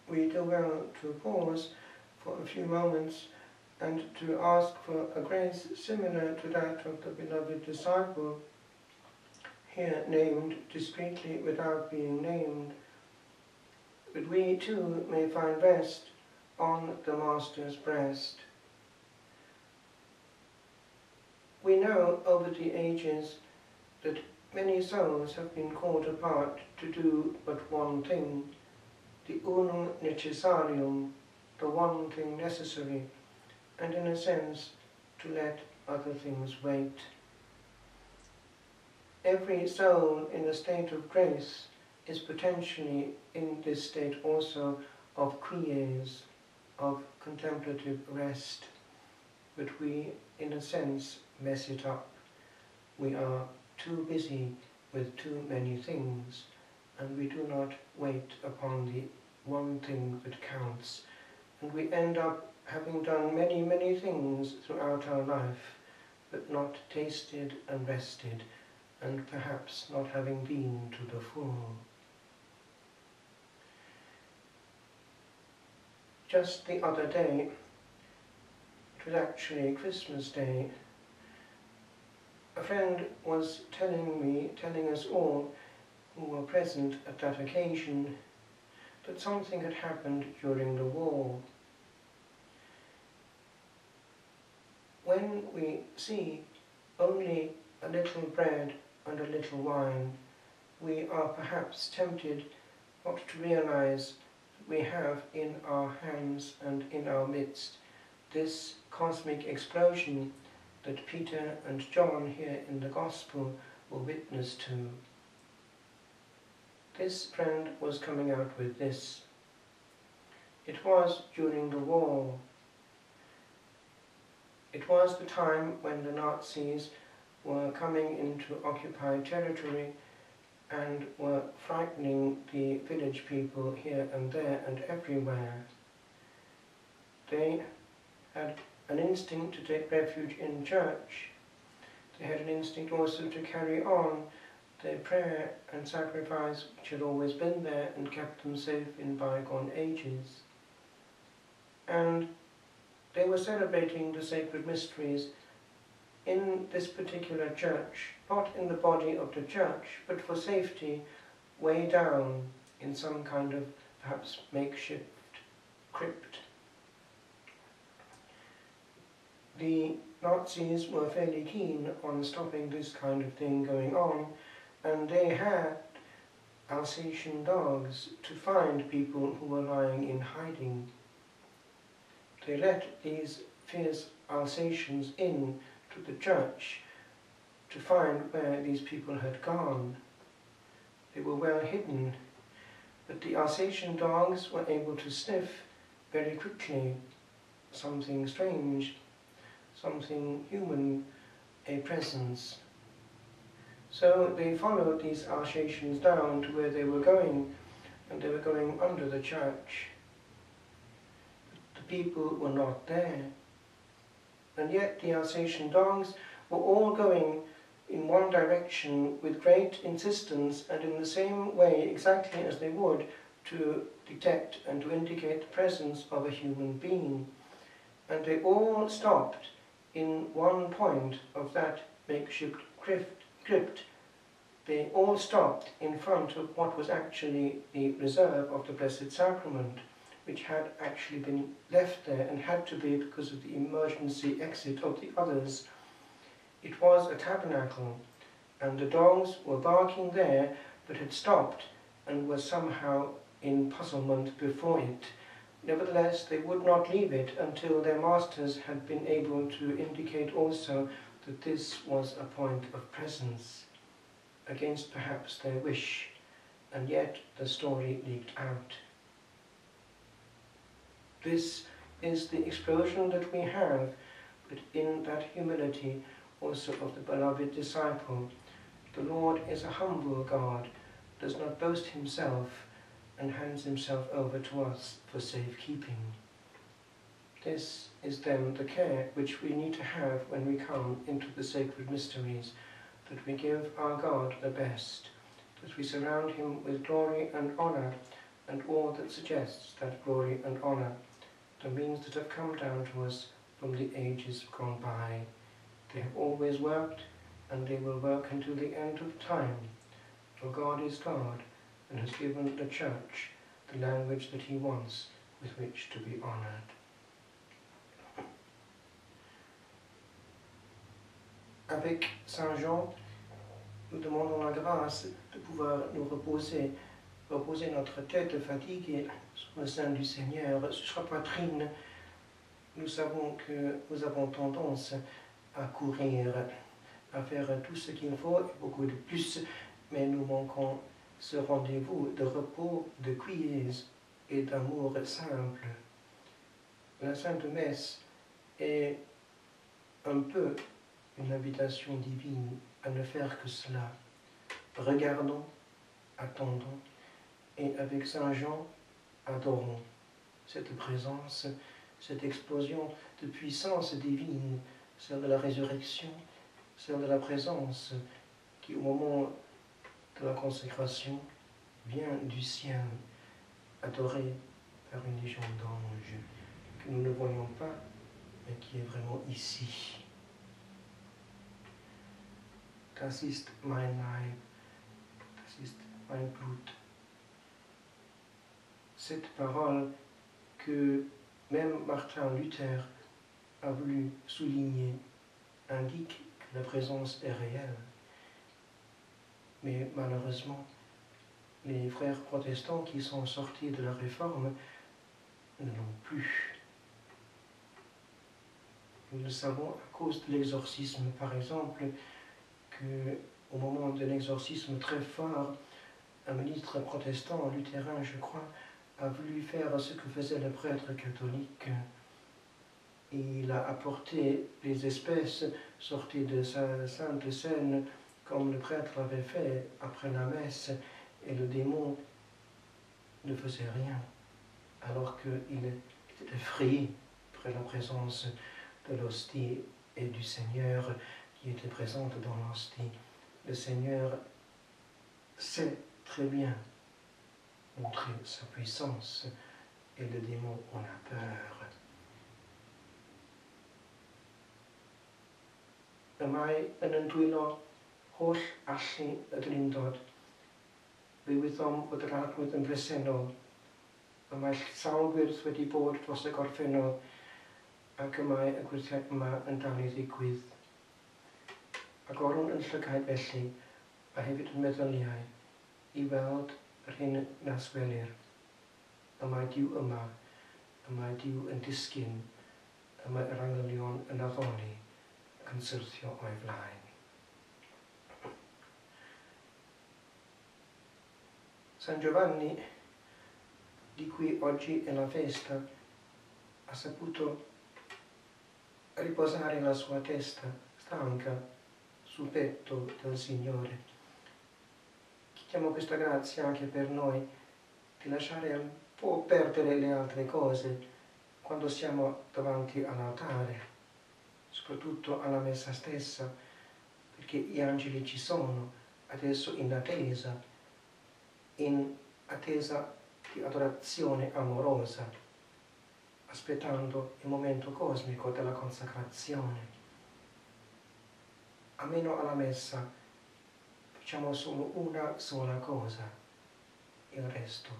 we do well to pause for a few moments and to ask for a grace similar to that of the beloved disciple, here named discreetly without being named, that we too may find rest on the Master's breast. We know over the ages that many souls have been called apart to do but one thing, the unum necessarium, the one thing necessary, and in a sense to let other things wait. Every soul in a state of grace is potentially in this state also of quies, of contemplative rest, but we, in a sense, mess it up. We are too busy with too many things, and we do not wait upon the one thing that counts, and we end up having done many, many things throughout our life, but not tasted and rested, and perhaps not having been to the full. Just the other day, it was actually Christmas Day, a friend was telling us all who were present at that occasion, that something had happened during the war. When we see only a little bread and a little wine, we are perhaps tempted not to realize that we have in our hands and in our midst this cosmic explosion that Peter and John here in the Gospel were witness to. This friend was coming out with this. It was during the war. It was the time when the Nazis were coming into occupied territory and were frightening the village people here and there and everywhere. They had an instinct to take refuge in church. They had an instinct also to carry on their prayer and sacrifice, which had always been there and kept them safe in bygone ages. And they were celebrating the sacred mysteries in this particular church, not in the body of the church, but for safety, way down in some kind of perhaps makeshift crypt. The Nazis were fairly keen on stopping this kind of thing going on, and they had Alsatian dogs to find people who were lying in hiding. They let these fierce Alsatians in to the church to find where these people had gone. They were well hidden, but the Alsatian dogs were able to sniff very quickly something strange, something human, a presence. So they followed these Alsatians down to where they were going, and they were going under the church. The people were not there, and yet the Alsatian dogs were all going in one direction with great insistence and in the same way exactly as they would to detect and to indicate the presence of a human being. And they all stopped in one point of that makeshift crypt. They all stopped in front of what was actually the reserve of the Blessed Sacrament, which had actually been left there and had to be because of the emergency exit of the others. It was a tabernacle, and the dogs were barking there, but had stopped and were somehow in puzzlement before it. Nevertheless, they would not leave it until their masters had been able to indicate also that this was a point of presence, against perhaps their wish, and yet the story leaked out. This is the explosion that we have, but in that humility also of the beloved disciple. The Lord is a humble God, does not boast himself, and hands himself over to us for safekeeping. This is then the care which we need to have when we come into the sacred mysteries, that we give our God the best, that we surround him with glory and honour, and all that suggests that glory and honour, the means that have come down to us from the ages gone by. They have always worked, and they will work until the end of time. For God is God, and has given the Church the language that He wants with which to be honoured. Avec Saint Jean, nous demandons la grâce de pouvoir nous reposer notre tête fatiguée sur le sein du Seigneur, sur sa poitrine. Nous savons que nous avons tendance à courir, à faire tout ce qu'il faut, et beaucoup de plus, mais nous manquons ce rendez-vous de repos, de quièse et d'amour simple. La Sainte Messe est un peu une invitation divine à ne faire que cela. Regardons, attendons, et avec Saint Jean, adorons cette présence, cette explosion de puissance divine, celle de la résurrection, celle de la présence qui, au moment de la consécration, vient du ciel, adorée par une légion d'anges que nous ne voyons pas, mais qui est vraiment ici. Das ist mein Leib, das ist mein Blut. Cette parole que même Martin Luther a voulu souligner indique que la présence est réelle. Mais malheureusement, les frères protestants qui sont sortis de la Réforme ne l'ont plus. Nous le savons à cause de l'exorcisme, par exemple, qu'au moment d'un exorcisme très fort, un ministre protestant, luthérain je crois, a voulu faire ce que faisait le prêtre catholique. Il a apporté les espèces sorties de sa sainte scène comme le prêtre l'avait fait après la messe, et le démon ne faisait rien, alors qu'il était effrayé près la présence de l'hostie et du Seigneur qui était présente dans l'hostie. Le Seigneur sait très bien montrer sa puissance, et le démon en a peur. Y mae yn dwylo holl allu y drindod. Fe wyddom fod yr arglwydd yn bresennol. Y mae sawl gwirth wedi bod dros y gorffennol, ac y mae y gwirthiau yma yn dal i ddigwydd. Agorwn yn llygaid felly, a hefyd yn meddyliau, i weld yr hyn nas gwelir. Y mae Duw yma, y mae Duw yn disgyn, y mae yr angylion yn addoli, ac yn syrthio o'i flaen. San Giovanni, di cui oggi è la festa, ha saputo riposare la sua testa stanca sul petto del Signore. Chiediamo questa grazia anche per noi, di lasciare un po' perdere le altre cose quando siamo davanti all'altare, soprattutto alla messa stessa, perché gli angeli ci sono adesso in attesa di adorazione amorosa, aspettando il momento cosmico della consacrazione. Almeno alla messa facciamo solo una sola cosa, il resto